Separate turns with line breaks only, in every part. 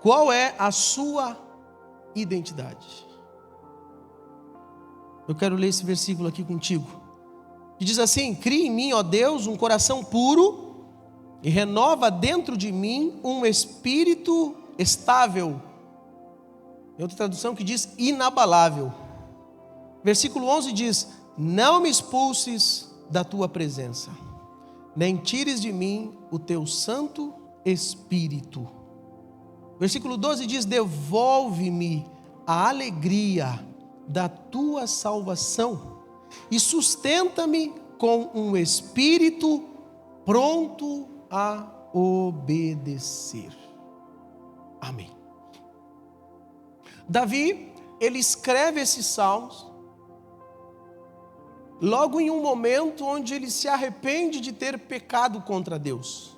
Qual é a sua identidade? Eu quero ler esse versículo aqui contigo, que diz assim: cria em mim, ó Deus, um coração puro e renova dentro de mim um espírito estável. Tem outra tradução que diz inabalável. Versículo 11 diz: não me expulses da tua presença, nem tires de mim o teu Santo Espírito. Versículo 12 diz: devolve-me a alegria da tua salvação e sustenta-me com um espírito pronto a obedecer. Amém. Davi, ele escreve esses salmos logo em um momento onde ele se arrepende de ter pecado contra Deus.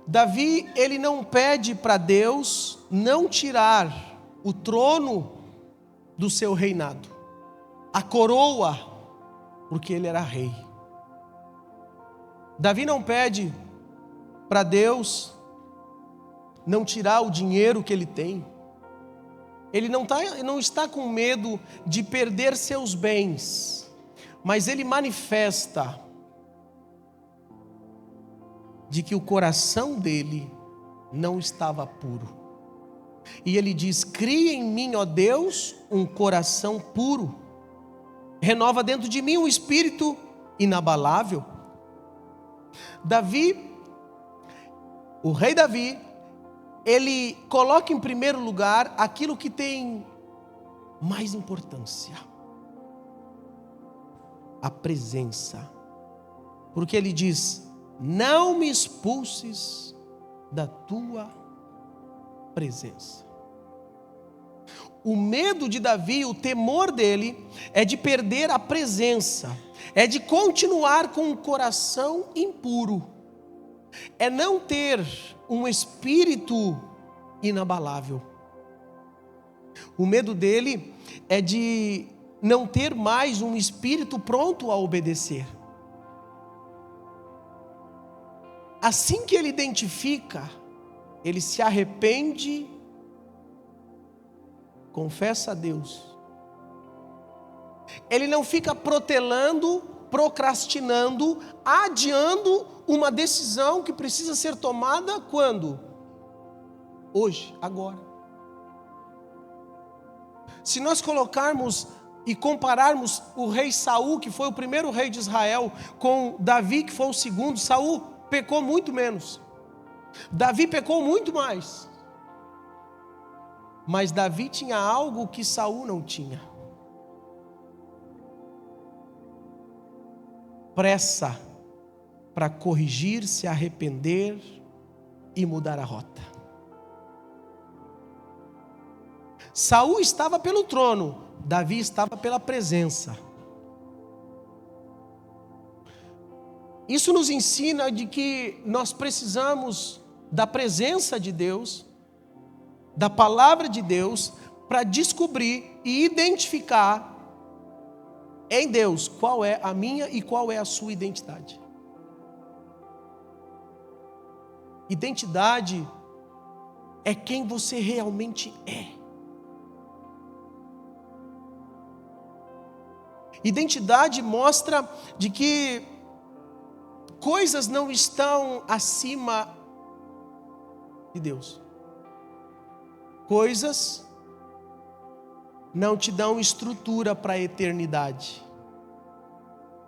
Davi, ele não pede para Deus não tirar o trono do seu reinado, a coroa, porque ele era rei. Davi não pede para Deus não tirar o dinheiro que ele tem. Ele não está com medo de perder seus bens, mas ele manifesta de que o coração dele não estava puro. E ele diz: cria em mim, ó Deus, um coração puro, renova dentro de mim um espírito inabalável. Davi, o rei Davi, ele coloca em primeiro lugar aquilo que tem mais importância: a presença. Porque ele diz: não me expulses da tua presença. O medo de Davi, o temor dele, é de perder a presença, é de continuar com um coração impuro, é não ter um espírito inabalável. O medo dele é de não ter mais um espírito pronto a obedecer. Assim que ele identifica, ele se arrepende, confessa a Deus. Ele não fica protelando, procrastinando, adiando uma decisão que precisa ser tomada quando? Hoje, agora. Se nós colocarmos e compararmos o rei Saul, que foi o primeiro rei de Israel, com Davi, que foi o segundo, Saul pecou muito menos. Davi pecou muito mais. Mas Davi tinha algo que Saul não tinha: pressa para corrigir, se arrepender e mudar a rota. Saul estava pelo trono, Davi estava pela presença. Isso nos ensina de que nós precisamos da presença de Deus, da palavra de Deus, para descobrir e identificar em Deus qual é a minha e qual é a sua identidade. Identidade é quem você realmente é. Identidade mostra de que coisas não estão acima de Deus. Coisas não te dão estrutura para a eternidade.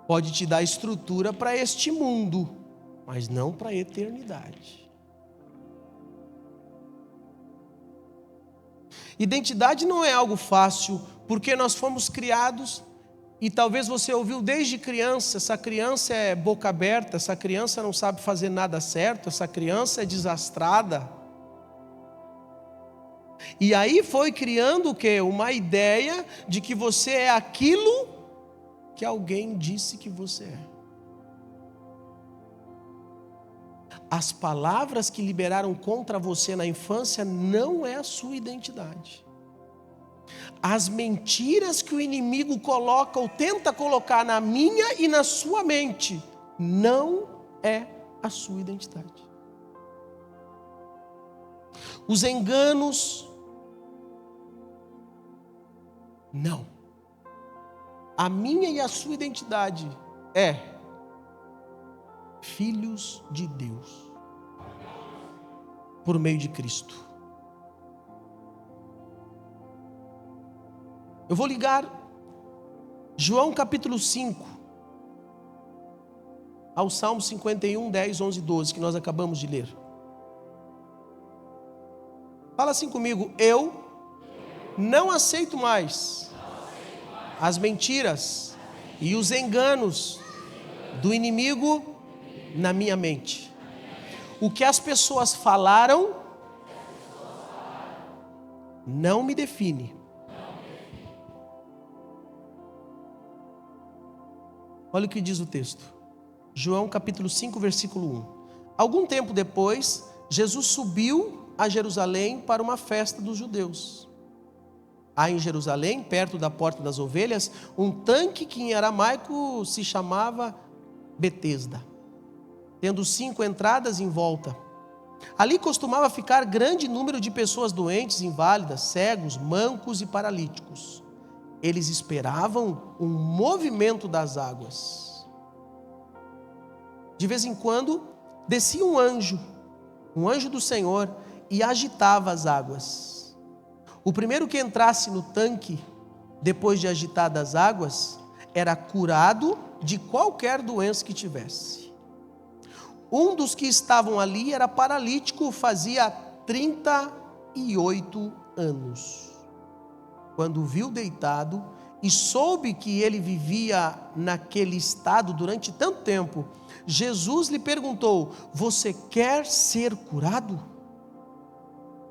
Pode te dar estrutura para este mundo, mas não para a eternidade. Identidade não é algo fácil, porque nós fomos criados, e talvez você ouviu desde criança: essa criança é boca aberta, essa criança não sabe fazer nada certo, essa criança é desastrada. E aí foi criando o quê? Uma ideia de que você é aquilo que alguém disse que você é. As palavras que liberaram contra você na infância não é a sua identidade. As mentiras que o inimigo coloca ou tenta colocar na minha e na sua mente não é a sua identidade. os enganos. Não. A minha e a sua identidade é filhos de Deus, por meio de Cristo. Eu vou ligar João capítulo 5 ao Salmo 51, 10, 11 e 12, que nós acabamos de ler. Fala assim comigo: eu não aceito mais as mentiras e os enganos do inimigo na minha mente. O que as pessoas falaram não me define. Olha o que diz o texto. João capítulo 5, versículo 1. Algum tempo depois, Jesus subiu a Jerusalém para uma festa dos judeus. Há em Jerusalém, perto da Porta das Ovelhas, um tanque que em aramaico se chamava Betesda, tendo 5 entradas em volta. Ali costumava ficar grande número de pessoas doentes, inválidas, cegos, mancos e paralíticos. Eles esperavam um movimento das águas. De vez em quando, descia um anjo do Senhor, e agitava as águas. O primeiro que entrasse no tanque, depois de agitadas as águas, era curado de qualquer doença que tivesse. Um dos que estavam ali era paralítico, fazia 38 anos. Quando o viu deitado e soube que ele vivia naquele estado durante tanto tempo, Jesus lhe perguntou: você quer ser curado?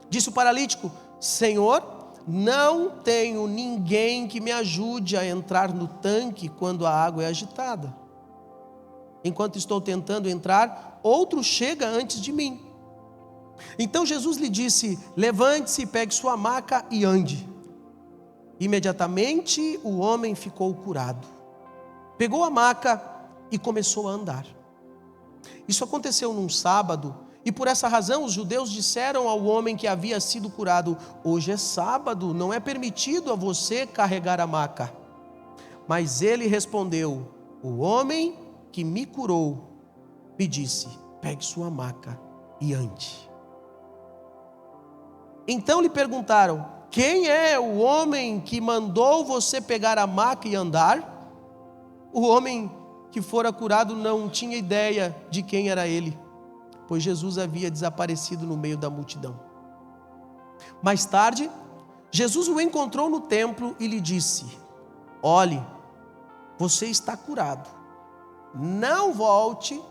Disse o paralítico: Senhor, não tenho ninguém que me ajude a entrar no tanque quando a água é agitada. Enquanto estou tentando entrar, outro chega antes de mim. Então Jesus lhe disse: levante-se, pegue sua maca e ande. Imediatamente o homem ficou curado. Pegou a maca e começou a andar. Isso aconteceu num sábado, e por essa razão os judeus disseram ao homem que havia sido curado: hoje é sábado, não é permitido a você carregar a maca. Mas ele respondeu: o homem que me curou me disse: pegue sua maca e ande. Então lhe perguntaram: quem é o homem que mandou você pegar a maca e andar? O homem que fora curado não tinha ideia de quem era ele, pois Jesus havia desaparecido no meio da multidão. Mais tarde, Jesus o encontrou no templo e lhe disse: olhe, você está curado. Não volte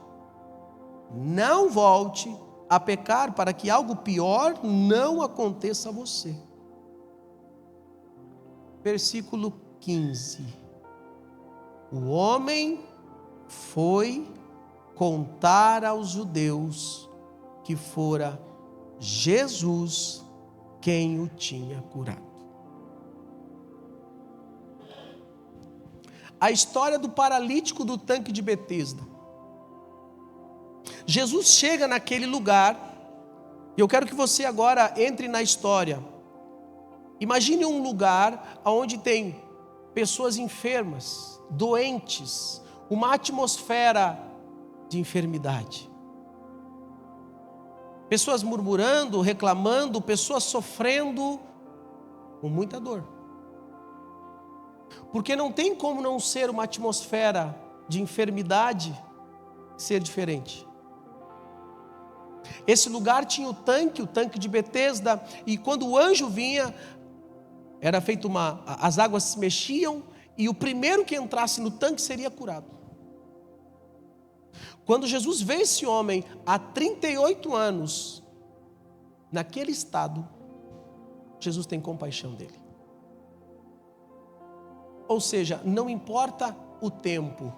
a pecar, para que algo pior não aconteça a você. Versículo 15. O homem foi contar aos judeus que fora Jesus quem o tinha curado. A história do paralítico do tanque de Betesda. Jesus chega naquele lugar, e eu quero que você agora entre na história. Imagine um lugar onde tem pessoas enfermas, doentes, uma atmosfera de enfermidade. Pessoas murmurando, reclamando, pessoas sofrendo com muita dor. Porque não tem como não ser uma atmosfera de enfermidade ser diferente. Esse lugar tinha o tanque de Betesda, e quando o anjo vinha, era feito as águas se mexiam, e o primeiro que entrasse no tanque seria curado. Quando Jesus vê esse homem há 38 anos, naquele estado, Jesus tem compaixão dele. Ou seja, não importa o tempo,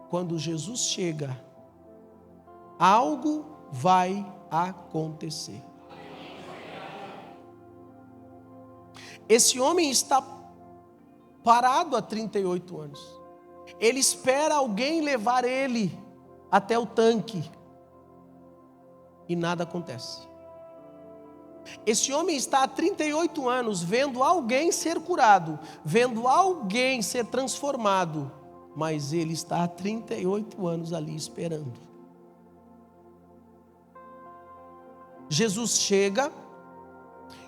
quando Jesus chega, algo vai acontecer. Esse homem está parado há 38 anos. Ele espera alguém levar ele até o tanque, e nada acontece. Esse homem está há 38 anos vendo alguém ser curado, vendo alguém ser transformado, mas ele está há 38 anos ali esperando. Jesus chega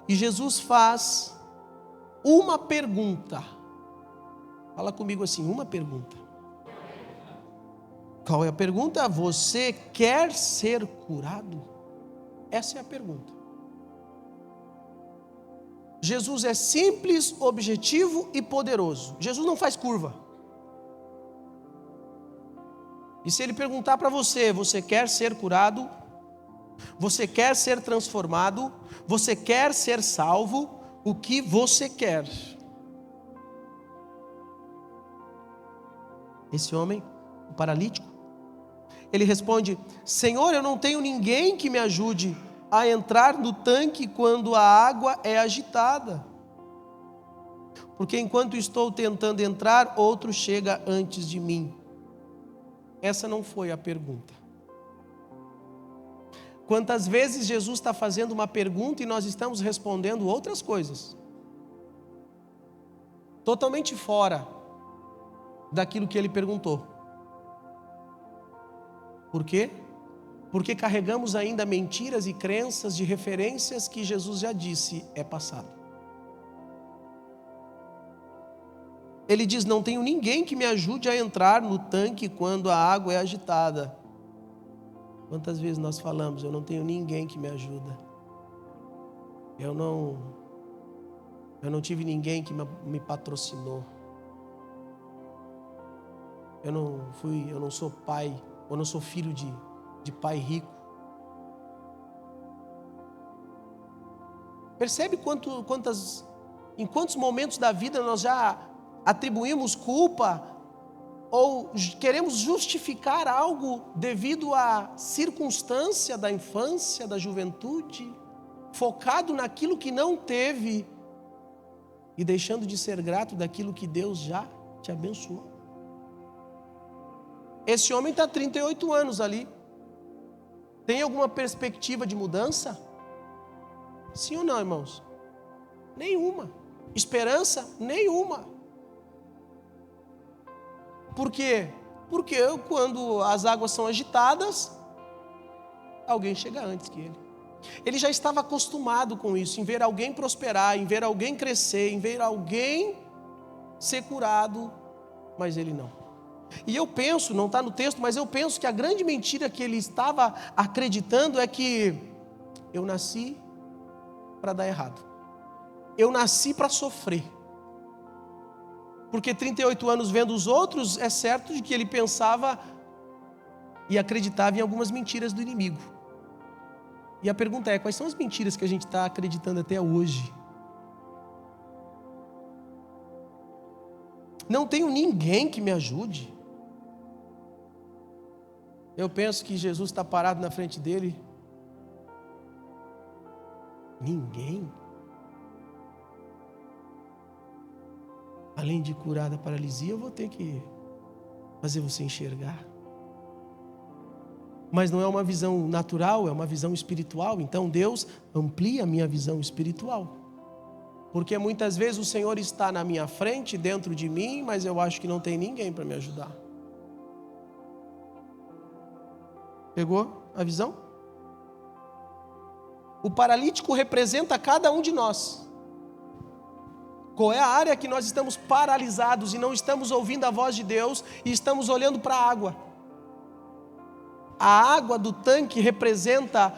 e Jesus faz uma pergunta. Fala comigo assim, uma pergunta. Qual é a pergunta? Você quer ser curado? Essa é a pergunta. Jesus é simples, objetivo e poderoso. Jesus não faz curva. E se ele perguntar para você, você quer ser curado? Você quer ser transformado? Você quer ser salvo? O que você quer? Esse homem, o paralítico, ele responde: Senhor, eu não tenho ninguém que me ajude a entrar no tanque quando a água é agitada. Porque enquanto estou tentando entrar, outro chega antes de mim. Essa não foi a pergunta. Quantas vezes Jesus está fazendo uma pergunta e nós estamos respondendo outras coisas, totalmente fora daquilo que ele perguntou. Por quê? Porque carregamos ainda mentiras e crenças de referências que Jesus já disse é passado. Ele diz: não tenho ninguém que me ajude a entrar no tanque quando a água é agitada. Quantas vezes nós falamos: eu não tenho ninguém que me ajuda. Eu não tive ninguém que me patrocinou. Eu não sou pai, eu não sou filho de pai rico. Percebe em quantos momentos da vida nós já atribuímos culpa ou queremos justificar algo devido à circunstância da infância, da juventude, focado naquilo que não teve e deixando de ser grato daquilo que Deus já te abençoou. Esse homem está há 38 anos ali. Tem alguma perspectiva de mudança? Sim ou não, irmãos? Nenhuma. Esperança? Nenhuma. Por quê? Porque quando as águas são agitadas, alguém chega antes que ele. Ele já estava acostumado com isso, em ver alguém prosperar, em ver alguém crescer, em ver alguém ser curado, mas ele não. E eu penso, não está no texto, mas eu penso que a grande mentira que ele estava acreditando é que eu nasci para dar errado. Eu nasci para sofrer. Porque 38 anos vendo os outros, é certo de que ele pensava e acreditava em algumas mentiras do inimigo. E a pergunta é: quais são as mentiras que a gente está acreditando até hoje? Não tenho ninguém que me ajude. Eu penso que Jesus está parado na frente dele. Ninguém? Além de curar da paralisia, eu vou ter que fazer você enxergar. Mas não é uma visão natural, é uma visão espiritual. Então Deus amplia a minha visão espiritual. Porque muitas vezes o Senhor está na minha frente, dentro de mim, mas eu acho que não tem ninguém para me ajudar. Pegou a visão? O paralítico representa cada um de nós. Qual é a área que nós estamos paralisados e não estamos ouvindo a voz de Deus e estamos olhando para a água? A água do tanque representa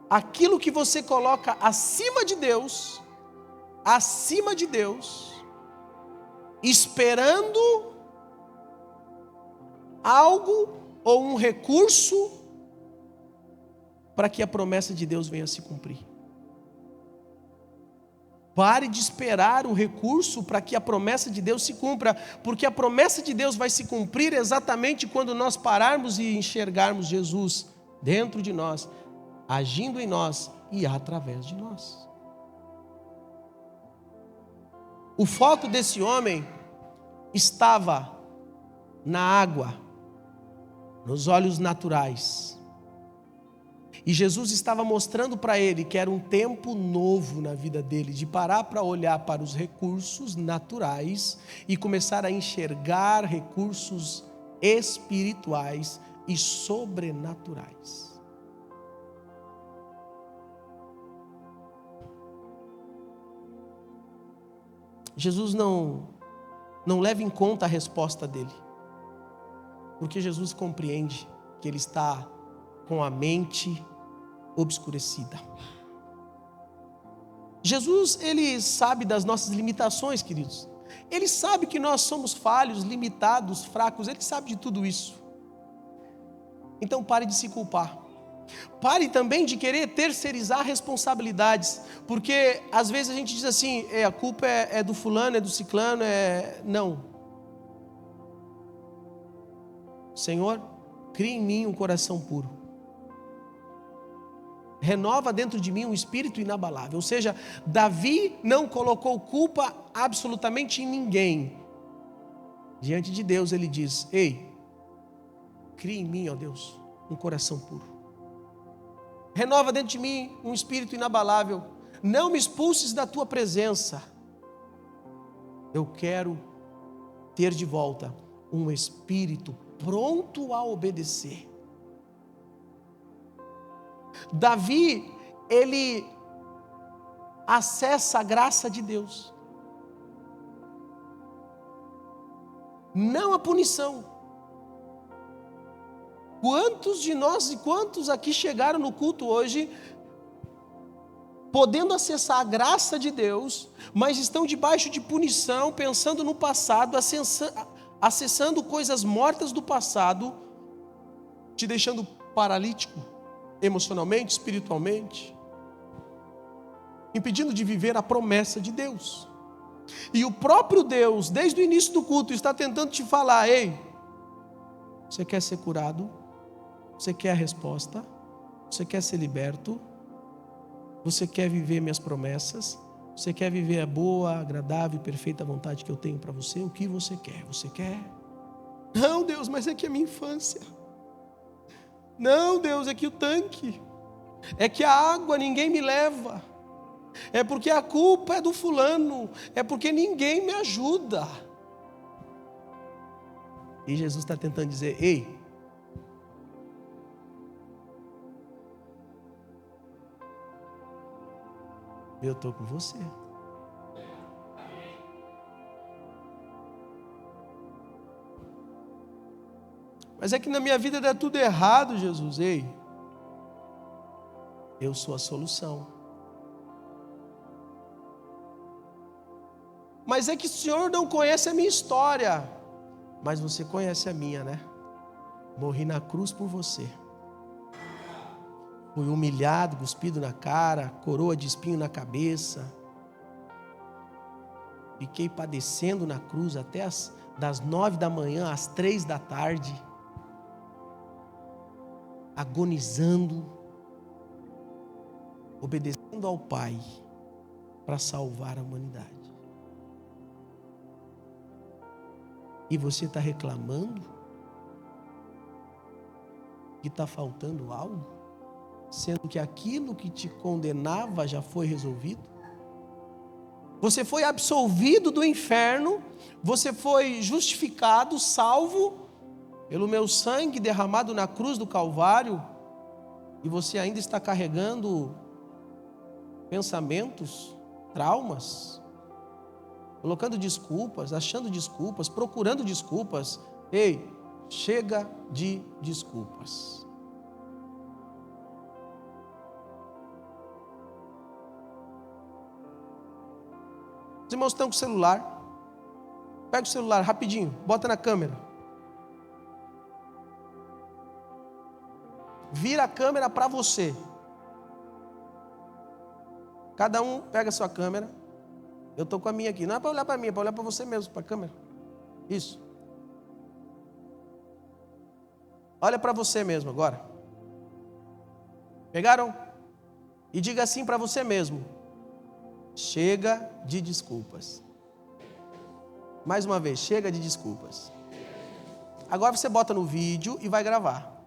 aquilo que você coloca acima de Deus, esperando algo ou um recurso para que a promessa de Deus venha a se cumprir. Pare de esperar o recurso para que a promessa de Deus se cumpra, porque a promessa de Deus vai se cumprir exatamente quando nós pararmos e enxergarmos Jesus dentro de nós, agindo em nós e através de nós. O foco desse homem estava na água, nos olhos naturais. E Jesus estava mostrando para ele que era um tempo novo na vida dele, de parar para olhar para os recursos naturais e começar a enxergar recursos espirituais e sobrenaturais. Jesus não leva em conta a resposta dele, porque Jesus compreende que ele está com a mente obscurecida. Jesus, ele sabe das nossas limitações, queridos. Ele sabe que nós somos falhos, limitados, fracos. Ele sabe de tudo isso. Então pare de se culpar. Pare também de querer terceirizar responsabilidades, porque às vezes a gente diz assim, a culpa é do fulano, é do ciclano, não. Senhor, cria em mim um coração puro. Renova dentro de mim um espírito inabalável. Ou seja, Davi não colocou culpa absolutamente em ninguém. Diante de Deus ele diz, ei, cria em mim, ó Deus, um coração puro. Renova dentro de mim um espírito inabalável. Não me expulses da tua presença. Eu quero ter de volta um espírito pronto a obedecer. Davi, ele acessa a graça de Deus, não a punição. Quantos de nós e quantos aqui chegaram no culto hoje, podendo acessar a graça de Deus, mas estão debaixo de punição, pensando no passado, acessando coisas mortas do passado, te deixando paralítico, emocionalmente, espiritualmente, impedindo de viver a promessa de Deus. E o próprio Deus, desde o início do culto, está tentando te falar, ei, você quer ser curado? Você quer a resposta? Você quer ser liberto? Você quer viver minhas promessas? Você quer viver a boa, agradável e perfeita vontade que eu tenho para você? O que você quer? Você quer? Não, Deus, mas é que é minha infância. Não, Deus, é que o tanque. É que a água ninguém me leva. É porque a culpa é do fulano. É porque ninguém me ajuda. E Jesus está tentando dizer, ei, eu estou com você. Mas é que na minha vida dá tudo errado, Jesus. Ei, eu sou a solução. Mas é que o Senhor não conhece a minha história. Mas você conhece a minha, né? Morri na cruz por você. Fui humilhado, cuspido na cara, coroa de espinho na cabeça. Fiquei padecendo na cruz até das 9 da manhã às 3 da tarde. Agonizando, obedecendo ao Pai para salvar a humanidade. E você está reclamando que está faltando algo, sendo que aquilo que te condenava já foi resolvido? Você foi absolvido do inferno, você foi justificado, salvo pelo meu sangue derramado na cruz do Calvário, e você ainda está carregando pensamentos, traumas, colocando desculpas, achando desculpas, procurando desculpas. Ei, chega de desculpas. Os irmãos estão com o celular. Pega o celular rapidinho, bota na câmera. Vira a câmera para você. Cada um pega a sua câmera. Eu estou com a minha aqui. Não é para olhar para mim, é para olhar para você mesmo, para a câmera. Isso. Olha para você mesmo agora. Pegaram? E diga assim para você mesmo: chega de desculpas. Mais uma vez, chega de desculpas. Agora você bota no vídeo e vai gravar.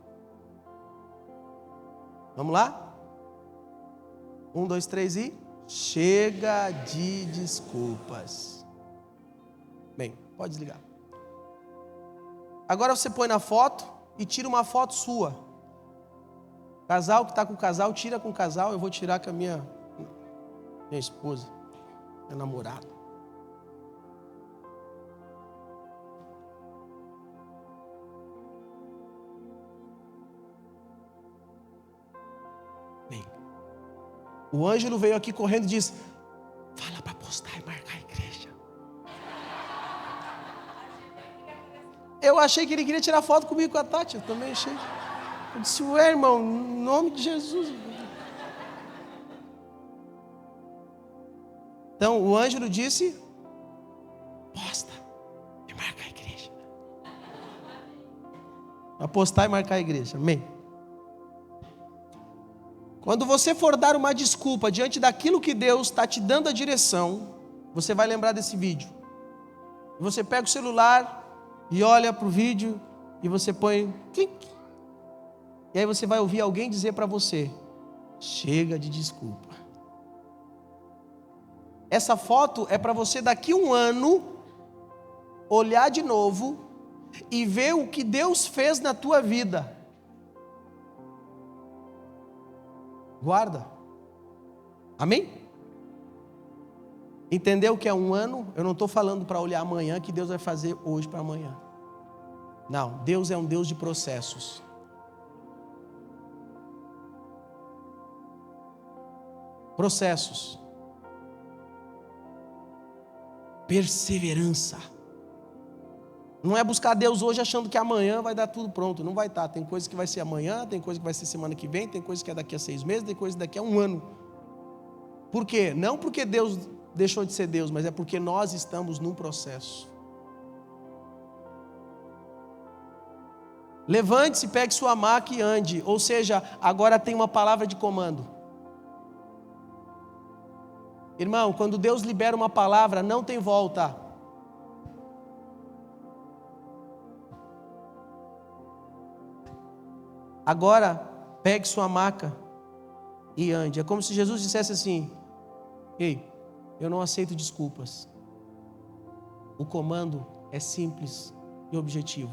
Vamos lá? 1, 2, 3 e... Chega de desculpas. Bem, pode desligar. Agora você põe na foto e tira uma foto sua. Casal que está com o casal, tira com o casal. Eu vou tirar com a minha esposa, minha namorada. Bem, o Ângelo veio aqui correndo e disse: fala para postar e marcar a igreja. Eu achei que ele queria tirar foto comigo com a Tati. Eu também achei. Eu disse: ué, irmão, em nome de Jesus. Então o Ângelo disse: posta e marca a igreja. Para postar e marcar a igreja. Amém. Quando você for dar uma desculpa diante daquilo que Deus está te dando a direção, você vai lembrar desse vídeo. Você pega o celular e olha para o vídeo e você põe clique. E aí você vai ouvir alguém dizer para você: chega de desculpa. Essa foto é para você daqui 1 ano olhar de novo e ver o que Deus fez na tua vida. Guarda. Amém? Entendeu o que é 1 ano? Eu não estou falando para olhar amanhã que Deus vai fazer hoje para amanhã. Não, Deus é um Deus de processos. Processos. Perseverança. Não é buscar Deus hoje achando que amanhã vai dar tudo pronto. Não vai estar. Tem coisa que vai ser amanhã, tem coisa que vai ser semana que vem, tem coisa que é daqui a 6 meses, tem coisa daqui a 1 ano. Por quê? Não porque Deus deixou de ser Deus, mas é porque nós estamos num processo. Levante-se, pegue sua maca e ande. Ou seja, agora tem uma palavra de comando. Irmão, quando Deus libera uma palavra, não tem volta. Agora, pegue sua maca e ande. É como se Jesus dissesse assim: ei, eu não aceito desculpas. O comando é simples e objetivo.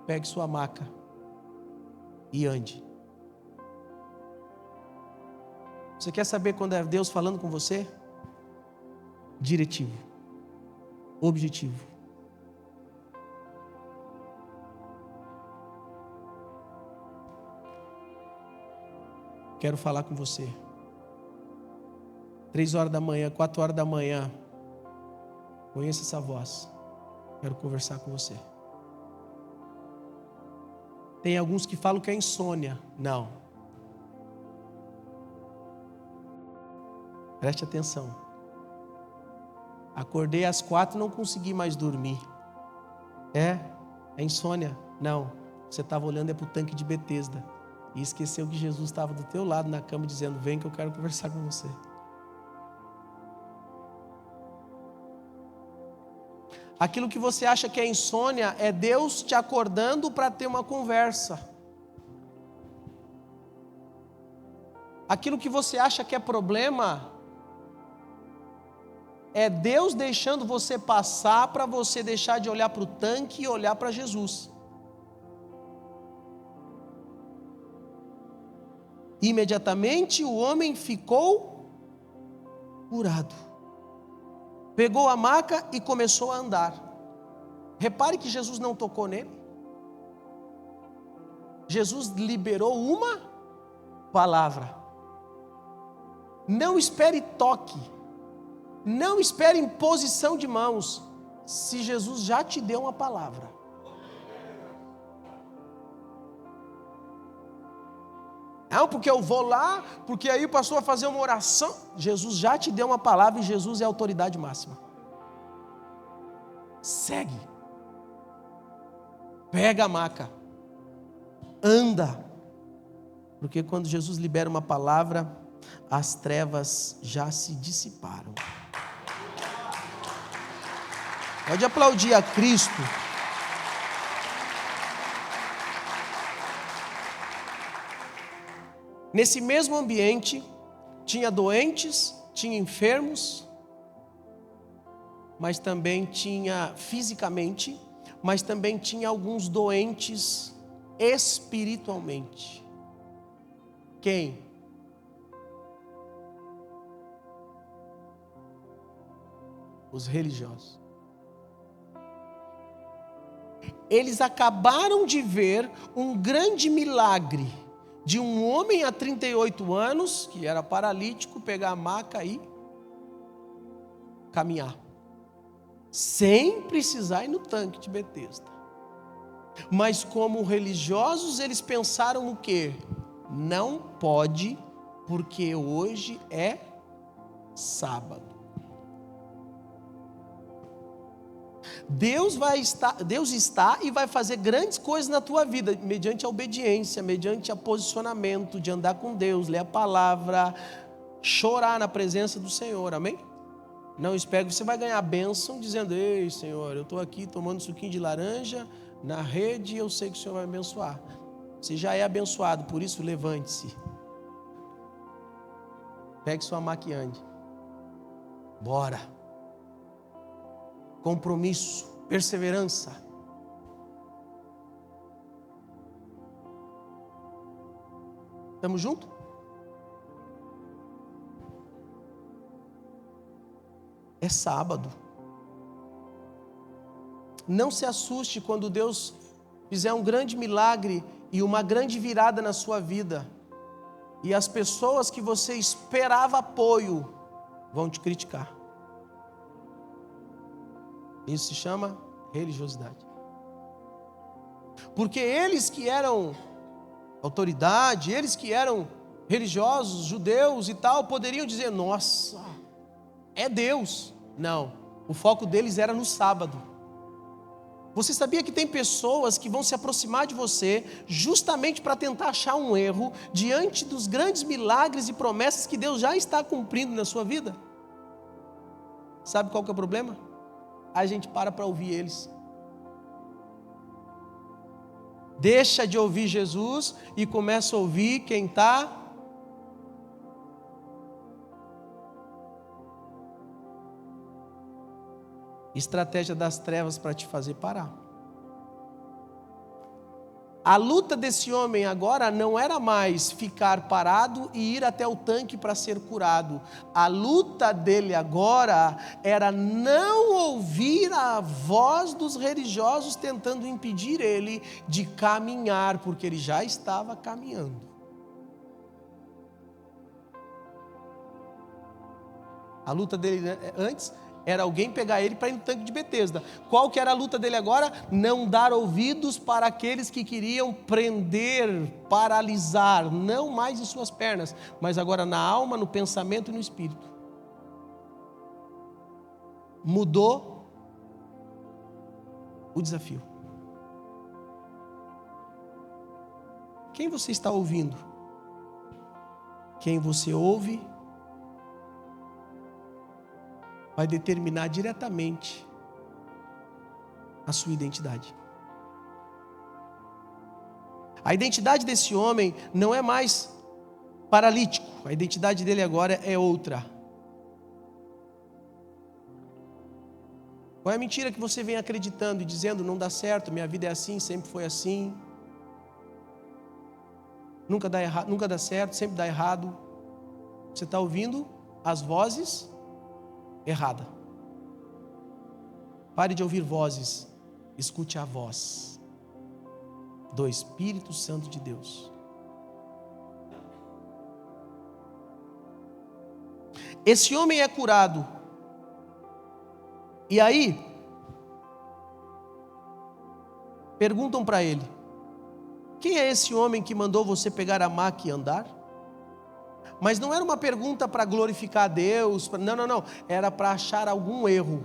Pegue sua maca e ande. Você quer saber quando é Deus falando com você? Diretivo, objetivo. Quero falar com você. 3 horas da manhã, 4 horas da manhã. Conheça essa voz. Quero conversar com você. Tem alguns que falam que é insônia. Não. Preste atenção. Acordei às 4 e não consegui mais dormir. É insônia? Não. Você estava olhando para o tanque de Betesda e esqueceu que Jesus estava do teu lado na cama dizendo: vem que eu quero conversar com você. Aquilo que você acha que é insônia é Deus te acordando para ter uma conversa. Aquilo que você acha que é problema é Deus deixando você passar para você deixar de olhar para o tanque e olhar para Jesus. Imediatamente o homem ficou curado. Pegou a maca e começou a andar. Repare que Jesus não tocou nele. Jesus liberou uma palavra. Não espere toque. Não espere imposição de mãos. Se Jesus já te deu uma palavra. Não, porque eu vou lá, porque aí o pastor vai fazer uma oração. Jesus já te deu uma palavra e Jesus é a autoridade máxima. Segue. Pega a maca. Anda. Porque quando Jesus libera uma palavra, as trevas já se dissiparam. Pode aplaudir a Cristo. Nesse mesmo ambiente, tinha doentes, tinha enfermos, mas também tinha fisicamente, mas também tinha alguns doentes espiritualmente. Quem? Os religiosos. Eles acabaram de ver um grande milagre de um homem há 38 anos, que era paralítico, pegar a maca e caminhar, sem precisar ir no tanque de Betesda. Mas como religiosos, eles pensaram o quê? Não pode, porque hoje é sábado. Deus está e vai fazer grandes coisas na tua vida, mediante a obediência, mediante o posicionamento de andar com Deus, ler a palavra, chorar na presença do Senhor, amém? Não espere que você vai ganhar a bênção dizendo: ei Senhor, eu estou aqui tomando suquinho de laranja na rede e eu sei que o Senhor vai me abençoar. Você já é abençoado, por isso levante-se, pegue sua maca e ande, bora. Compromisso, perseverança. Estamos juntos? É sábado. Não se assuste quando Deus fizer um grande milagre e uma grande virada na sua vida, e as pessoas que você esperava apoio vão te criticar. Isso se chama religiosidade. Porque eles que eram autoridade, eles que eram religiosos, judeus e tal, poderiam dizer: nossa, é Deus. Não, o foco deles era no sábado. Você sabia que tem pessoas que vão se aproximar de você justamente para tentar achar um erro diante dos grandes milagres e promessas que Deus já está cumprindo na sua vida? Sabe qual que é o problema? A gente para ouvir eles. Deixa de ouvir Jesus e começa a ouvir quem está estratégia das trevas para te fazer parar. A luta desse homem agora não era mais ficar parado e ir até o tanque para ser curado. A luta dele agora era não ouvir a voz dos religiosos tentando impedir ele de caminhar, porque ele já estava caminhando. A luta dele antes era alguém pegar ele para ir no tanque de Betesda. Qual que era a luta dele agora? Não dar ouvidos para aqueles que queriam prender, paralisar, não mais em suas pernas, mas agora na alma, no pensamento e no espírito. Mudou o desafio. Quem você está ouvindo? Quem você ouve vai determinar diretamente a sua identidade. A identidade desse homem não é mais paralítico, a identidade dele agora é outra. Qual é a mentira que você vem acreditando e dizendo: não dá certo, minha vida é assim, sempre foi assim, nunca dá errado, nunca dá certo, sempre dá errado? Você está ouvindo as vozes errada. Pare de ouvir vozes, escute a voz do Espírito Santo de Deus. Esse homem é curado. E aí, perguntam para ele: quem é esse homem que mandou você pegar a maca e andar? Mas não era uma pergunta para glorificar a Deus, não, era para achar algum erro.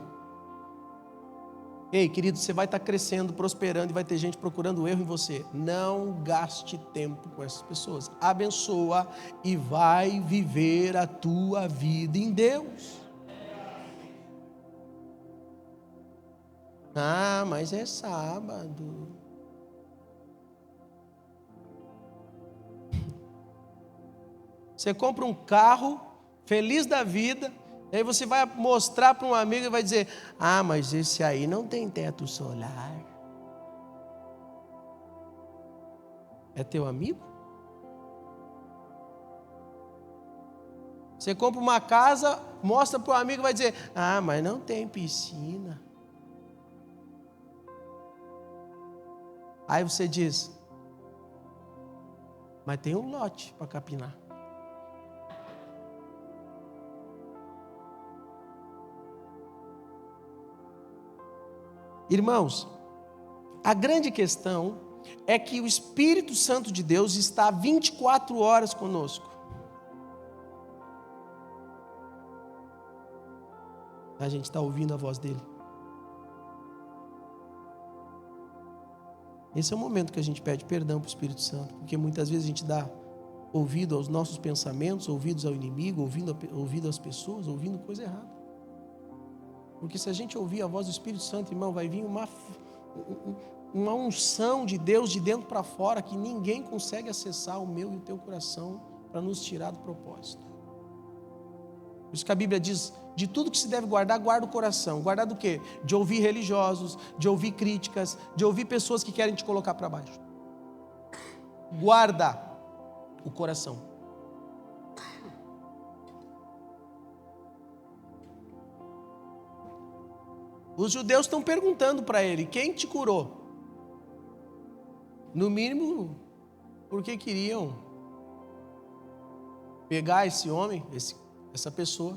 Ei, querido, você vai estar crescendo, prosperando e vai ter gente procurando erro em você. Não gaste tempo com essas pessoas. Abençoa e vai viver a tua vida em Deus. Ah, mas é sábado. Você compra um carro, feliz da vida, aí você vai mostrar para um amigo e vai dizer: ah, mas esse aí não tem teto solar. É teu amigo? Você compra uma casa, mostra para o amigo e vai dizer: ah, mas não tem piscina. Aí você diz: mas tem um lote para capinar. Irmãos, a grande questão é que o Espírito Santo de Deus está 24 horas conosco. A gente está ouvindo a voz dele. Esse é o momento que a gente pede perdão para o Espírito Santo, porque muitas vezes a gente dá ouvido aos nossos pensamentos, ouvidos ao inimigo, ouvido às pessoas, ouvindo coisa errada. Porque se a gente ouvir a voz do Espírito Santo, irmão, vai vir uma unção de Deus de dentro para fora que ninguém consegue acessar o meu e o teu coração para nos tirar do propósito. Por isso que a Bíblia diz: de tudo que se deve guardar, guarda o coração. Guardar do quê? De ouvir religiosos, de ouvir críticas, de ouvir pessoas que querem te colocar para baixo. Guarda o coração. Os judeus estão perguntando para ele: quem te curou? No mínimo, porque queriam pegar esse homem, essa pessoa,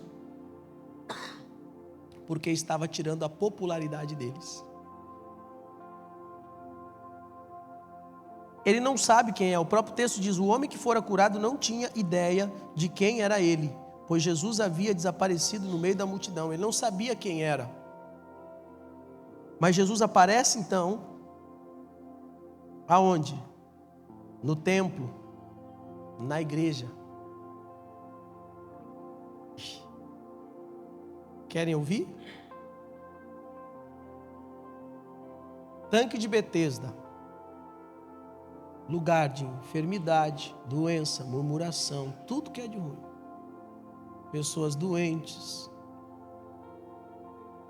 porque estava tirando a popularidade deles. Ele não sabe quem é. O próprio texto diz: o homem que fora curado não tinha ideia de quem era ele, pois Jesus havia desaparecido no meio da multidão. Ele não sabia quem era. Mas Jesus aparece então, aonde? No templo, na igreja. Querem ouvir? Tanque de Betesda, lugar de enfermidade, doença, murmuração, tudo que é de ruim. Pessoas doentes,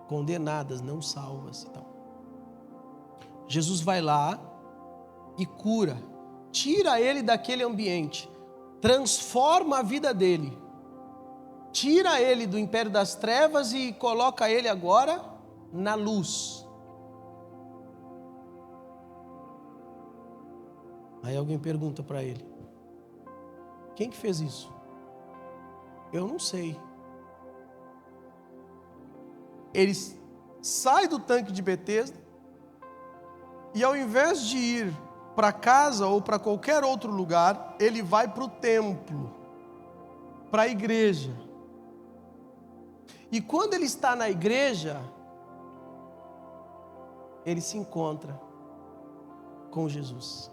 condenadas, não salvas e tal. Jesus vai lá e cura, tira ele daquele ambiente, transforma a vida dele, tira ele do império das trevas e coloca ele agora na luz. Aí alguém pergunta para ele: quem que fez isso? Eu não sei. Ele sai do tanque de Betesda e, ao invés de ir para casa ou para qualquer outro lugar, ele vai para o templo, para a igreja. E quando ele está na igreja, ele se encontra com Jesus.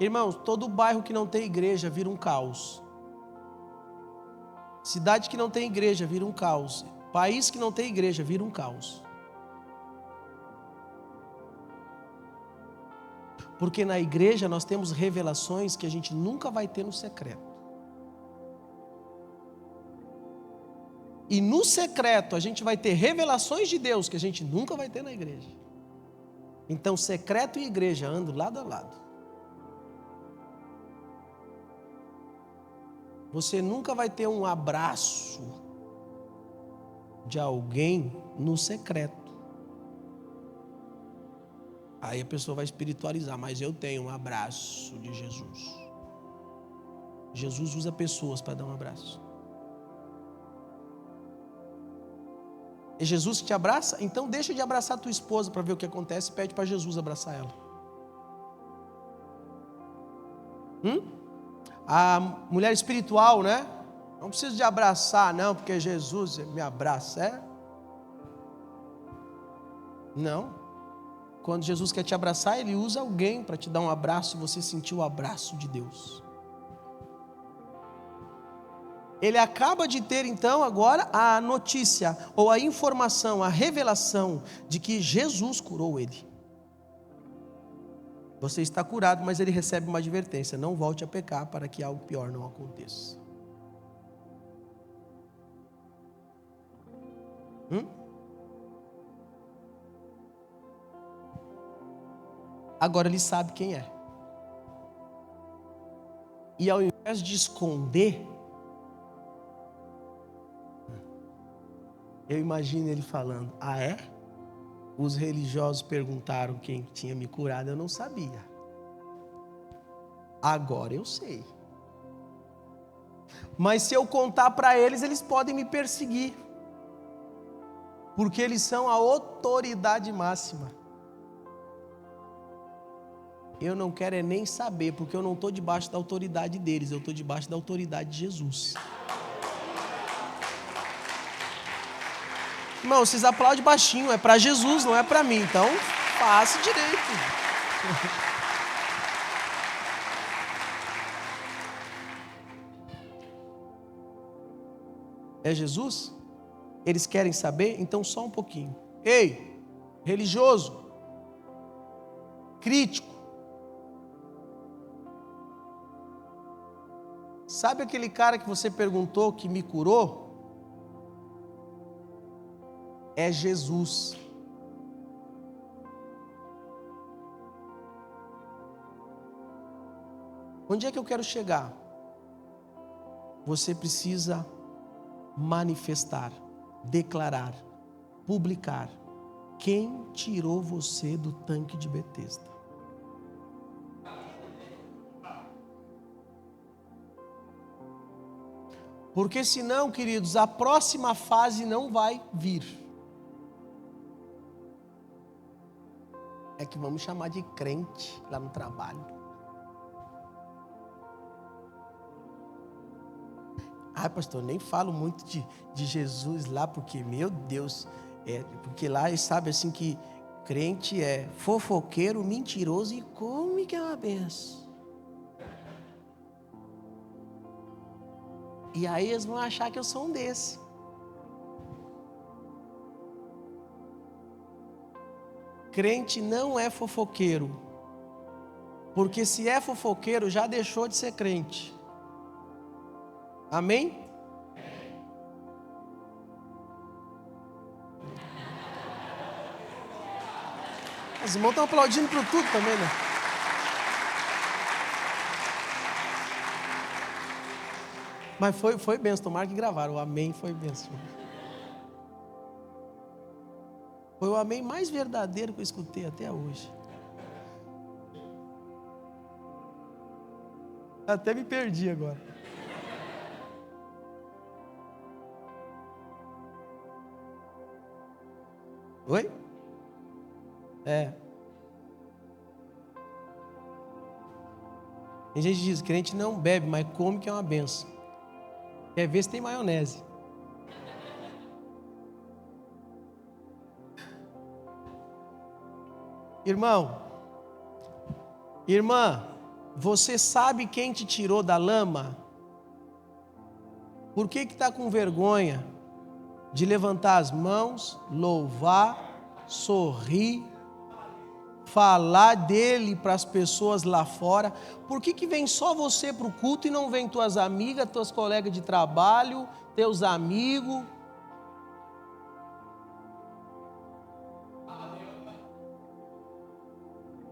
Irmãos, todo bairro que não tem igreja vira um caos. Cidade que não tem igreja vira um caos. País que não tem igreja vira um caos. Porque na igreja nós temos revelações que a gente nunca vai ter no secreto. E no secreto a gente vai ter revelações de Deus que a gente nunca vai ter na igreja. Então secreto e igreja andam lado a lado. Você nunca vai ter um abraço de alguém no secreto. Aí a pessoa vai espiritualizar: mas eu tenho um abraço de Jesus. Jesus usa pessoas para dar um abraço. É Jesus que te abraça? Então deixa de abraçar a tua esposa para ver o que acontece e pede para Jesus abraçar ela. A mulher espiritual, né? Não precisa de abraçar, não, porque Jesus me abraça, é? Não. Quando Jesus quer te abraçar, Ele usa alguém para te dar um abraço e você sentir o abraço de Deus. Ele acaba de ter então agora a notícia, ou a informação, a revelação de que Jesus curou ele. Você está curado, mas ele recebe uma advertência: não volte a pecar para que algo pior não aconteça. Agora ele sabe quem é. E ao invés de esconder, eu imagino ele falando: ah, é? Os religiosos perguntaram quem tinha me curado, eu não sabia. Agora eu sei. Mas se eu contar para eles, eles podem me perseguir. Porque eles são a autoridade máxima. Eu não quero é nem saber, porque eu não estou debaixo da autoridade deles, eu estou debaixo da autoridade de Jesus. Irmão, vocês aplaudem baixinho, é para Jesus, não é para mim, então faça direito. É Jesus? Eles querem saber? Então só um pouquinho. Ei, religioso, crítico, sabe aquele cara que você perguntou que me curou? É Jesus. Onde é que eu quero chegar? Você precisa manifestar, declarar, publicar quem tirou você do tanque de Betesda. Porque senão, queridos, a próxima fase não vai vir. É que vamos chamar de crente lá no trabalho. Ah, pastor, nem falo muito de Jesus lá, porque, meu Deus, porque lá eles sabem assim que crente é fofoqueiro, mentiroso e come que é uma benção. E aí eles vão achar que eu sou um desse. Crente não é fofoqueiro, porque se é fofoqueiro já deixou de ser crente. Amém? Os irmãos estão aplaudindo por tudo também, né? Mas foi benção, tomara que gravaram. O amém foi benção. Foi o amém mais verdadeiro que eu escutei até hoje. Até me perdi agora. Oi? Tem gente que diz, crente não bebe, mas come que é uma benção. Quer ver se tem maionese. Irmão, irmã, você sabe quem te tirou da lama? Por que está com vergonha de levantar as mãos, louvar, sorrir, falar dele para as pessoas lá fora? Por que vem só você para o culto e não vem tuas amigas, tuas colegas de trabalho, teus amigos?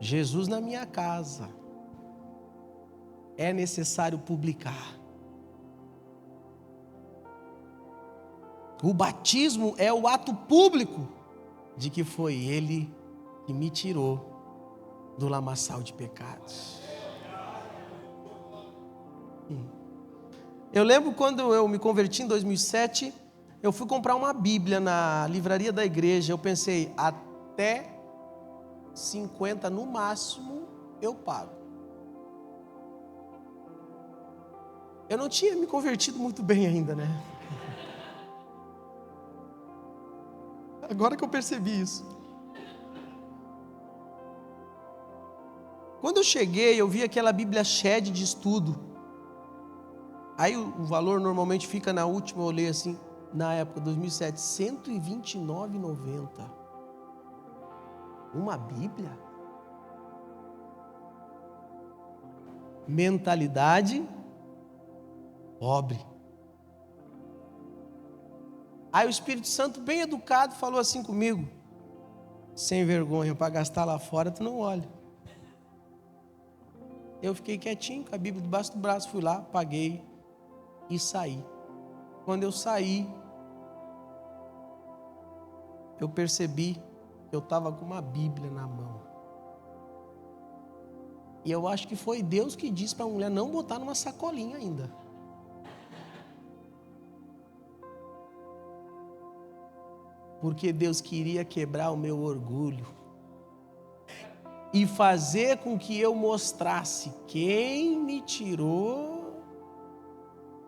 Jesus na minha casa. É necessário publicar. O batismo é o ato público de que foi Ele que me tirou do lamaçal de pecados. Eu lembro quando eu me converti em 2007, eu fui comprar uma Bíblia na livraria da igreja. Eu pensei, até 50 no máximo eu pago. Eu não tinha me convertido muito bem ainda, né? Agora que eu percebi isso. Quando eu cheguei, eu vi aquela Bíblia Shed de estudo. Aí o valor normalmente fica na última, eu olhei assim, na época, 2007, R$ 129,90. Uma Bíblia? mentalidade pobre. Aí o Espírito Santo, bem educado, falou assim comigo: sem vergonha, para gastar lá fora, tu não olha. Eu fiquei quietinho, com a Bíblia debaixo do braço, fui lá, paguei e saí. Quando eu saí, eu percebi que eu estava com uma Bíblia na mão. E eu acho que foi Deus que disse para a mulher não botar numa sacolinha ainda. Porque Deus queria quebrar o meu orgulho e fazer com que eu mostrasse quem me tirou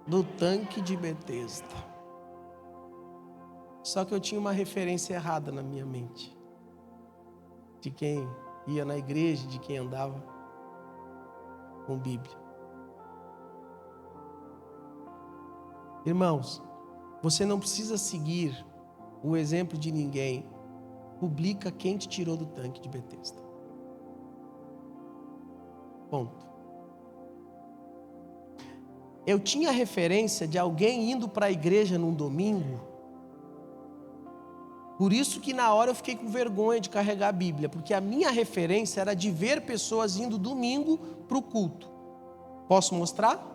do tanque de Betesda. Só que eu tinha uma referência errada na minha mente, de quem ia na igreja, de quem andava com Bíblia. Irmãos, você não precisa seguir o exemplo de ninguém. Publica quem te tirou do tanque de Betesda. Ponto. Eu tinha referência de alguém indo para a igreja num domingo. Por isso que na hora eu fiquei com vergonha de carregar a Bíblia, porque a minha referência era de ver pessoas indo domingo para o culto. Posso mostrar?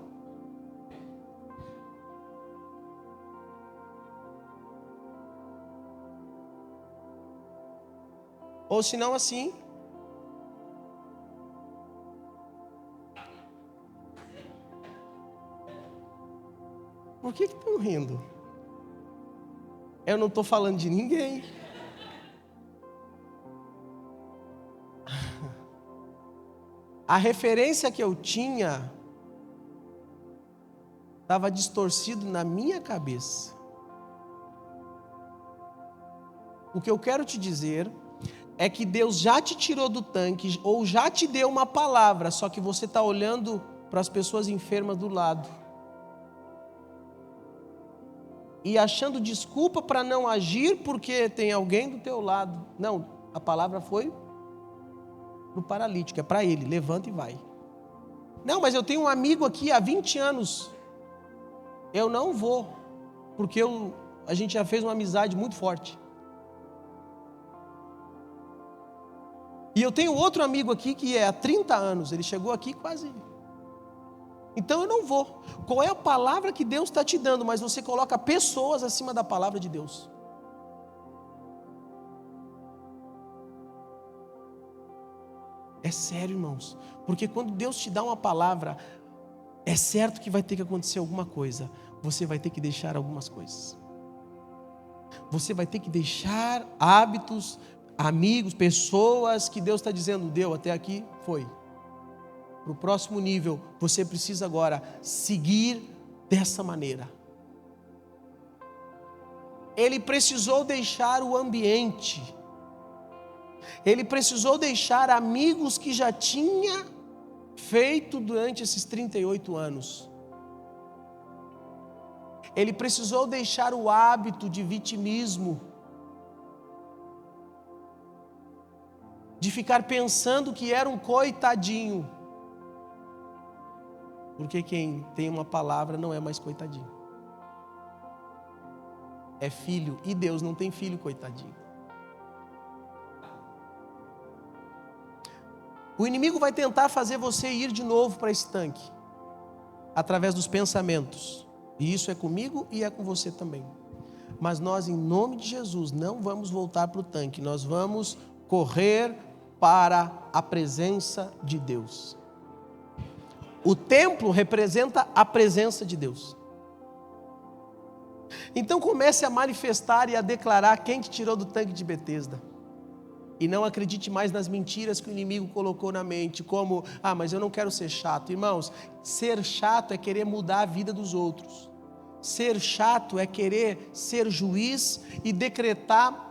Ou se não assim. Por que estão rindo? Eu não estou falando de ninguém. A referência que eu tinha estava distorcido na minha cabeça. O que eu quero te dizer é que Deus já te tirou do tanque ou já te deu uma palavra, só que você está olhando para as pessoas enfermas do lado e achando desculpa para não agir porque tem alguém do teu lado. Não, a palavra foi para o paralítico, é para ele, levanta e vai. Não, mas eu tenho um amigo aqui há 20 anos, eu não vou, porque a gente já fez uma amizade muito forte. E eu tenho outro amigo aqui que é há 30 anos, ele chegou aqui quase. Então eu não vou. Qual é a palavra que Deus está te dando? Mas você coloca pessoas acima da palavra de Deus. É sério, irmãos. Porque quando Deus te dá uma palavra, é certo que vai ter que acontecer alguma coisa. Você vai ter que deixar algumas coisas. Você vai ter que deixar hábitos, amigos, pessoas que Deus está dizendo, deu até aqui, foi. Para o próximo nível, você precisa agora seguir dessa maneira. Ele precisou deixar o ambiente. Ele precisou deixar amigos que já tinha feito durante esses 38 anos. Ele precisou deixar o hábito de vitimismo, de ficar pensando que era um coitadinho. Porque quem tem uma palavra não é mais coitadinho. É filho, e Deus não tem filho coitadinho. O inimigo vai tentar fazer você ir de novo para esse tanque, através dos pensamentos. E isso é comigo e é com você também. Mas nós, em nome de Jesus, não vamos voltar para o tanque. Nós vamos correr para a presença de Deus. O templo representa a presença de Deus. Então comece a manifestar e a declarar quem te tirou do tanque de Betesda. E não acredite mais nas mentiras que o inimigo colocou na mente, como, mas eu não quero ser chato. Irmãos, ser chato é querer mudar a vida dos outros. Ser chato é querer ser juiz e decretar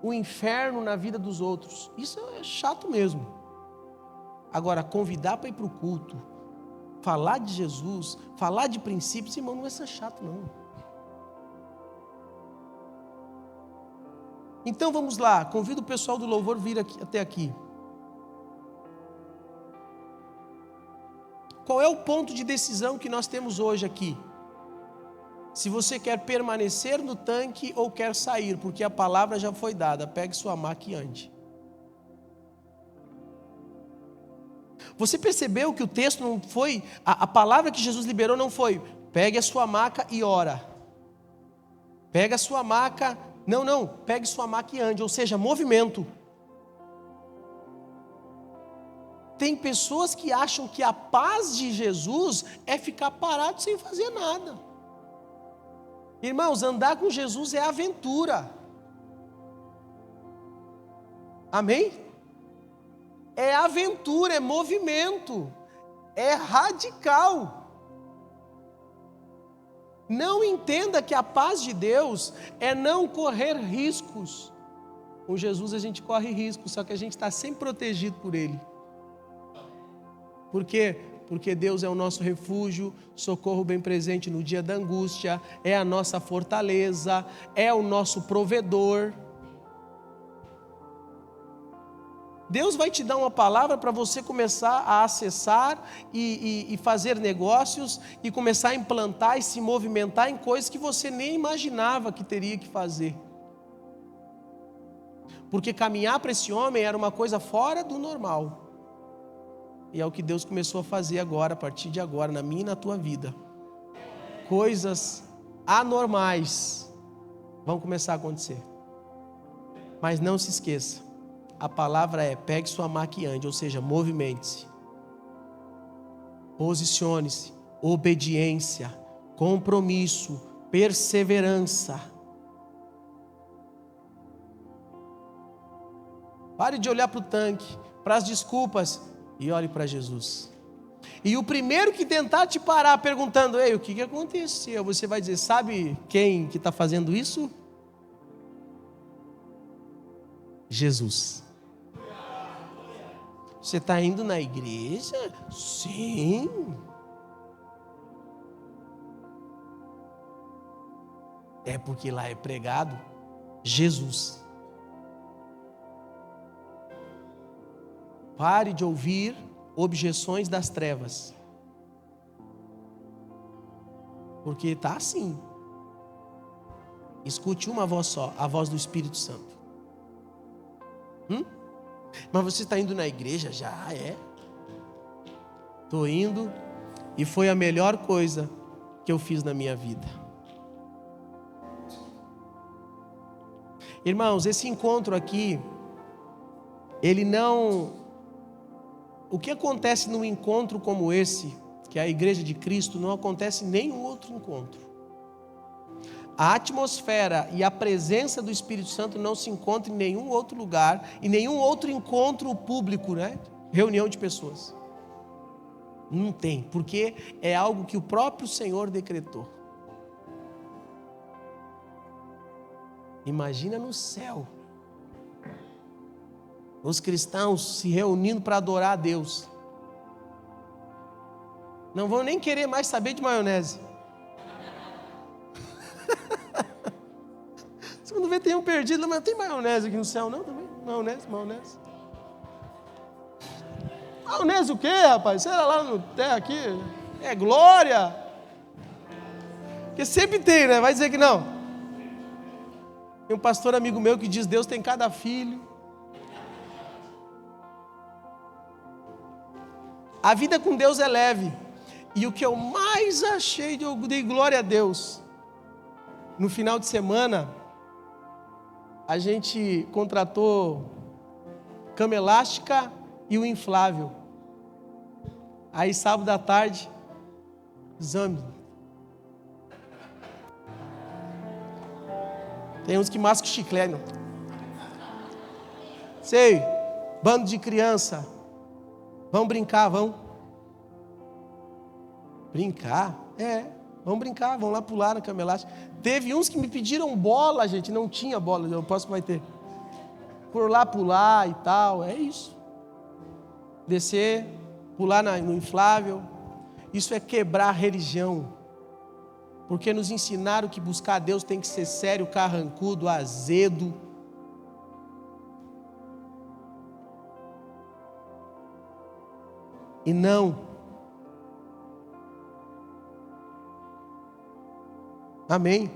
o inferno na vida dos outros. Isso é chato mesmo. Agora, convidar para ir para o culto, falar de Jesus, falar de princípios, irmão, não é ser chato não. Então vamos lá, convido o pessoal do louvor a vir até aqui. Qual é o ponto de decisão que nós temos hoje aqui? Se você quer permanecer no tanque ou quer sair, porque a palavra já foi dada, pegue sua maca e ande. Você percebeu que o texto não foi, a palavra que Jesus liberou não foi, pegue a sua maca e ora. Pega a sua maca, não, pegue sua maca e ande, ou seja, movimento. Tem pessoas que acham que a paz de Jesus é ficar parado sem fazer nada. Irmãos, andar com Jesus é aventura. Amém? É aventura, é movimento, é radical. Não entenda que a paz de Deus é não correr riscos. Com Jesus a gente corre riscos, só que a gente está sempre protegido por Ele. Por quê? Porque Deus é o nosso refúgio, socorro bem presente no dia da angústia, é a nossa fortaleza, é o nosso provedor. Deus vai te dar uma palavra para você começar a acessar e fazer negócios e começar a implantar e se movimentar em coisas que você nem imaginava que teria que fazer. Porque caminhar para esse homem era uma coisa fora do normal. E é o que Deus começou a fazer agora, a partir de agora, na minha e na tua vida. Coisas anormais vão começar a acontecer. Mas não se esqueça, a palavra é, pegue sua maca e ande, ou seja, movimente-se. Posicione-se, obediência, compromisso, perseverança. Pare de olhar para o tanque, para as desculpas e olhe para Jesus. E o primeiro que tentar te parar perguntando, ei, o que aconteceu? Você vai dizer, sabe quem que está fazendo isso? Jesus. Você está indo na igreja? Sim. É porque lá é pregado Jesus. Pare de ouvir objeções das trevas. Porque está assim. Escute uma voz só, a voz do Espírito Santo. Mas você está indo na igreja? Já é. Estou indo e foi a melhor coisa que eu fiz na minha vida. Irmãos, esse encontro aqui, ele não... O que acontece num encontro como esse, que é a Igreja de Cristo, não acontece em nenhum outro encontro. A atmosfera e a presença do Espírito Santo não se encontra em nenhum outro lugar, em nenhum outro encontro público, né? Reunião de pessoas. Não tem, porque é algo que o próprio Senhor decretou. Imagina no céu. Os cristãos se reunindo para adorar a Deus. Não vão nem querer mais saber de maionese. Segundo vez tem um perdido, mas tem maionese aqui no céu, não? Também? Maionese. Maionese o quê, rapaz? Será lá no terra aqui? É glória. Porque sempre tem, né? Vai dizer que não. Tem um pastor amigo meu que diz, Deus tem cada filho. A vida com Deus é leve. E o que eu mais achei, eu dei glória a Deus. No final de semana, a gente contratou cama elástica e o inflável. Aí sábado à tarde, exame. Tem uns que mascam chiclete. Não. Sei, bando de criança. Vamos brincar, vamos. Brincar? Vamos brincar, vamos lá pular na cama elástica. Teve uns que me pediram bola, gente, não tinha bola, eu posso que vai ter. Por lá pular e tal, é isso. Descer, pular no inflável. Isso é quebrar a religião. Porque nos ensinaram que buscar a Deus tem que ser sério, carrancudo, azedo. E não. Amém.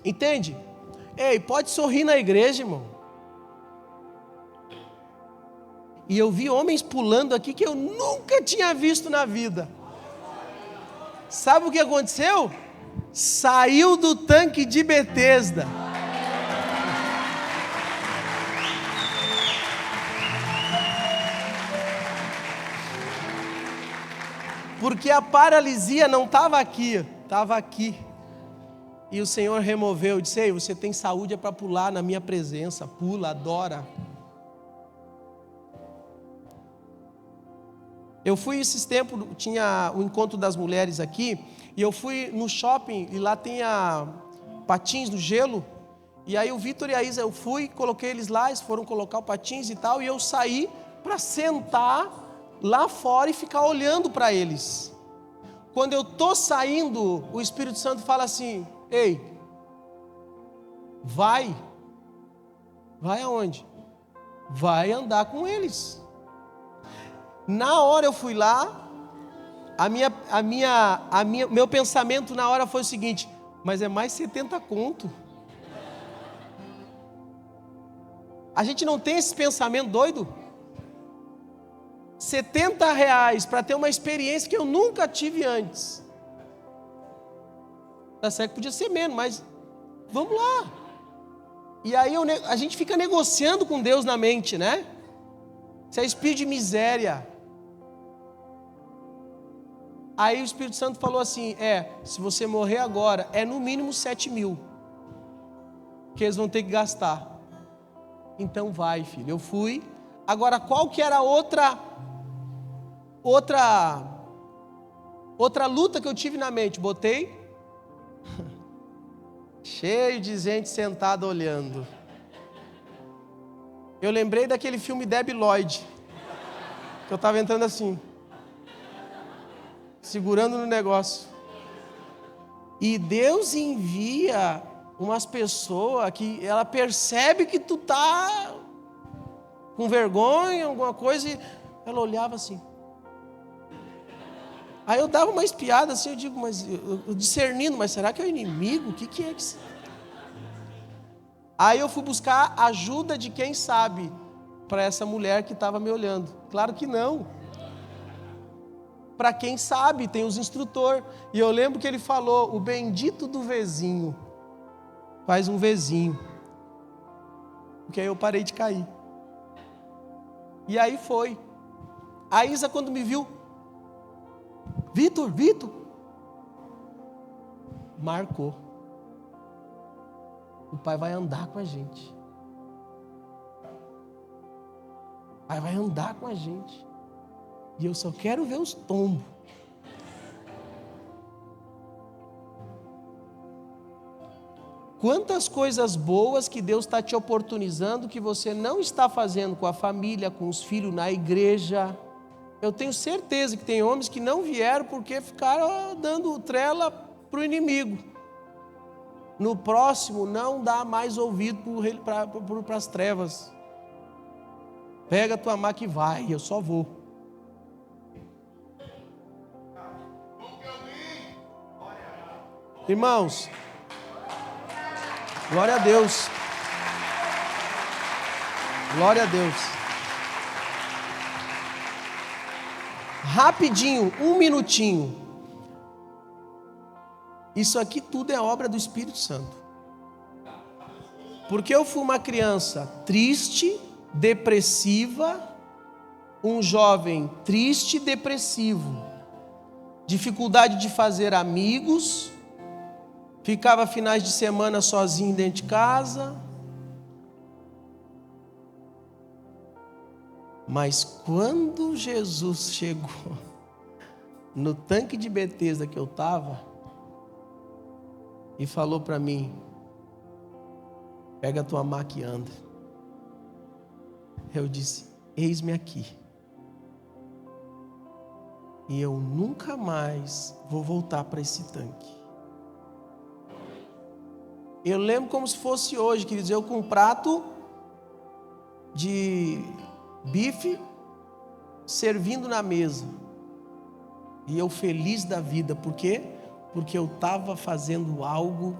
Entende? Ei, pode sorrir na igreja, irmão. E eu vi homens pulando aqui que eu nunca tinha visto na vida. Sabe o que aconteceu? Saiu do tanque de Betesda. Porque a paralisia não estava aqui, estava aqui. E o Senhor removeu, disse: ei, você tem saúde para pular na minha presença, pula, adora. Eu fui esses tempos, tinha o encontro das mulheres aqui, e eu fui no shopping, e lá tem patins no gelo, e aí o Vitor e a Isa, eu fui, coloquei eles lá, eles foram colocar o patins e tal, e eu saí para sentar lá fora e ficar olhando para eles. Quando eu estou saindo, o Espírito Santo fala assim: ei, vai aonde? Vai andar com eles. Na hora eu fui lá, meu pensamento na hora foi o seguinte: mas é mais 70 conto. A gente não tem esse pensamento doido? 70 reais para ter uma experiência que eu nunca tive antes. Tá certo que podia ser menos, mas vamos lá. E aí a gente fica negociando com Deus na mente, né? Isso é espírito de miséria. Aí o Espírito Santo falou assim: se você morrer agora, é no mínimo 7.000 que eles vão ter que gastar. Então vai, filho. Eu fui. Agora, qual que era a outra luta que eu tive na mente? Botei cheio de gente sentada olhando. Eu lembrei daquele filme Debi Lloyd, que eu estava entrando assim, segurando no negócio. E Deus envia umas pessoas que ela percebe que tu tá com vergonha, alguma coisa, e ela olhava assim. Aí eu dava uma espiada assim, eu digo, mas eu discernindo, mas será que é o inimigo? O que é que... Aí eu fui buscar ajuda de quem sabe para essa mulher que estava me olhando. Claro que não. Para quem sabe, tem os instrutores. E eu lembro que ele falou: o bendito do vizinho faz um vizinho. Porque aí eu parei de cair. E aí foi. A Isa, quando me viu: Vitor, marcou. O pai vai andar com a gente. O pai vai andar com a gente. E eu só quero ver os tombos. Quantas coisas boas que Deus está te oportunizando que você não está fazendo com a família, com os filhos, na igreja. Eu tenho certeza que tem homens que não vieram porque ficaram dando trela para o inimigo. No próximo, não dá mais ouvido para as trevas. Pega a tua maca e vai, eu só vou. Irmãos, glória a Deus. Glória a Deus. Rapidinho, 1 minutinho. Isso aqui tudo é obra do Espírito Santo. Porque eu fui uma criança triste, depressiva, um jovem triste, depressivo, dificuldade de fazer amigos, ficava finais de semana sozinho dentro de casa. Mas quando Jesus chegou no tanque de Betesda que eu estava e falou para mim: pega a tua maca e anda. Eu disse: eis-me aqui. E eu nunca mais vou voltar para esse tanque. Eu lembro como se fosse hoje, queridos, eu com um prato de bife servindo na mesa. E eu feliz da vida, porque porque eu estava fazendo algo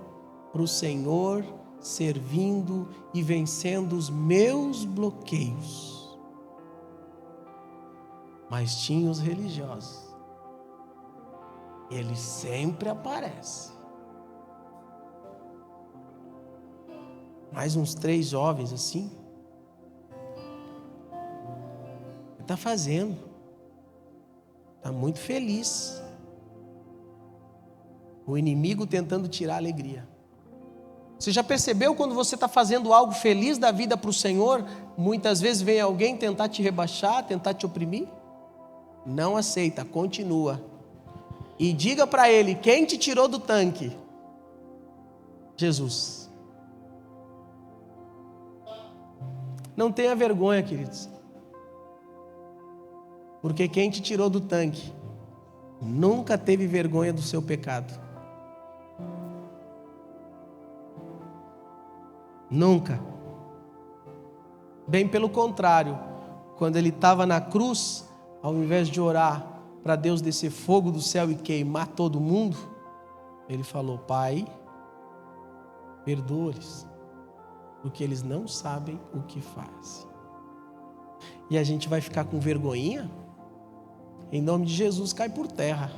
para o Senhor, servindo e vencendo os meus bloqueios. Mas tinha os religiosos. Ele sempre aparece. Mais uns 3 jovens assim. Está fazendo. Está muito feliz. O inimigo tentando tirar a alegria. Você já percebeu quando você está fazendo algo feliz da vida para o Senhor, muitas vezes vem alguém tentar te rebaixar, tentar te oprimir? Não aceita, continua. E diga para ele, quem te tirou do tanque? Jesus. Não tenha vergonha, queridos. Porque quem te tirou do tanque nunca teve vergonha do seu pecado. Nunca. Bem pelo contrário, quando ele estava na cruz, ao invés de orar para Deus descer fogo do céu e queimar todo mundo, ele falou, Pai, perdoa-lhes, porque eles não sabem o que fazem. E a gente vai ficar com vergonhinha? Em nome de Jesus, cai por terra.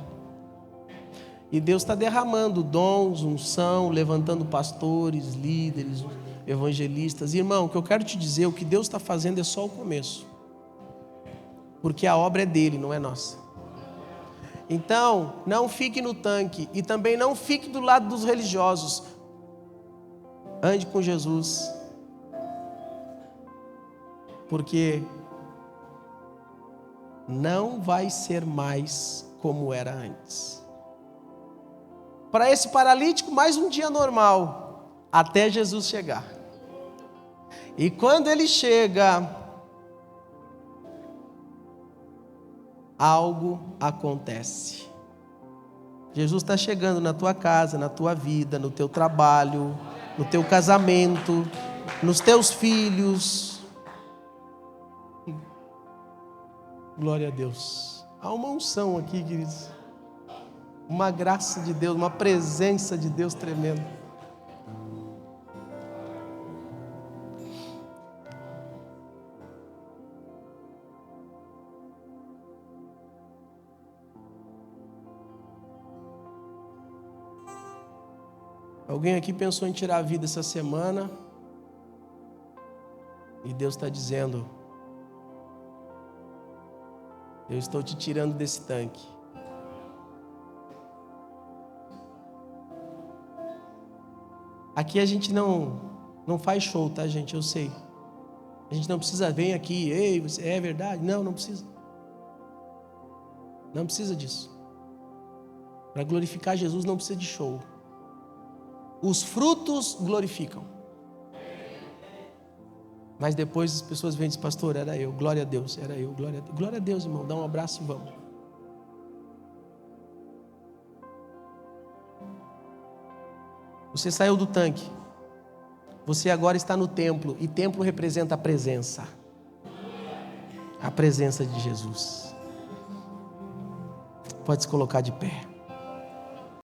E Deus está derramando dons, unção, levantando pastores, líderes, evangelistas. Irmão, o que eu quero te dizer, o que Deus está fazendo é só o começo. Porque a obra é dele, não é nossa. Então, não fique no tanque e também não fique do lado dos religiosos. Ande com Jesus. Porque não vai ser mais como era antes. Para esse paralítico, mais um dia normal, até Jesus chegar. E quando ele chega, algo acontece. Jesus está chegando na tua casa, na tua vida, no teu trabalho, no teu casamento, nos teus filhos. Glória a Deus. Há uma unção aqui, queridos. Uma graça de Deus, uma presença de Deus tremenda. Alguém aqui pensou em tirar a vida essa semana? E Deus está dizendo, eu estou te tirando desse tanque. Aqui a gente não faz show, tá, gente? Eu sei. A gente não precisa vir aqui, ei, você é verdade? Não precisa. Não precisa disso. Para glorificar Jesus não precisa de show. Os frutos glorificam. Mas depois as pessoas vêm e dizem, pastor, era eu, glória a Deus, era eu, glória a Deus. Glória a Deus, irmão, dá um abraço e vamos. Você saiu do tanque. Você agora está no templo. E templo representa a presença. A presença de Jesus. Pode se colocar de pé.